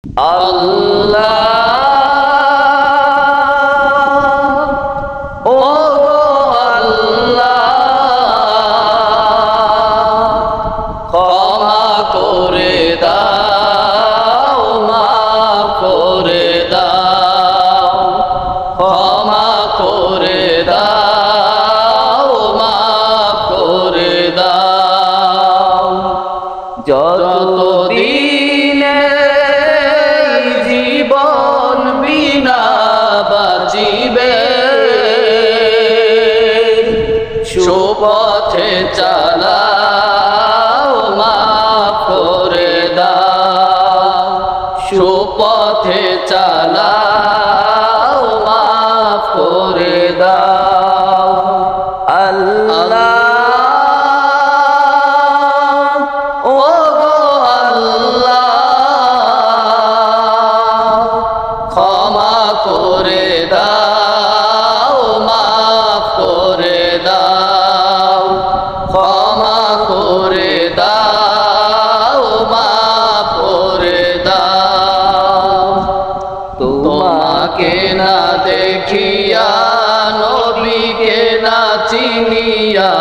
আল্লাহ ও আল্লাহ ক্ষমা করে দাও, মাফ করে দাও, ক্ষমা করে দাও, মাফ করে দাও। যতদিন জীবন বিনা বাঁচিবে সুপথে চালাও, মাফ করে দাও, সুপথে চালাও, মাফ করে দাও। আল্লাহ ও ক্ষমা করে দাও, মাফ করে দাও, ক্ষমা করে দাও, মাফ করে দাও। তোমাকে না দেখিয়া, নবীকে না চিনিয়া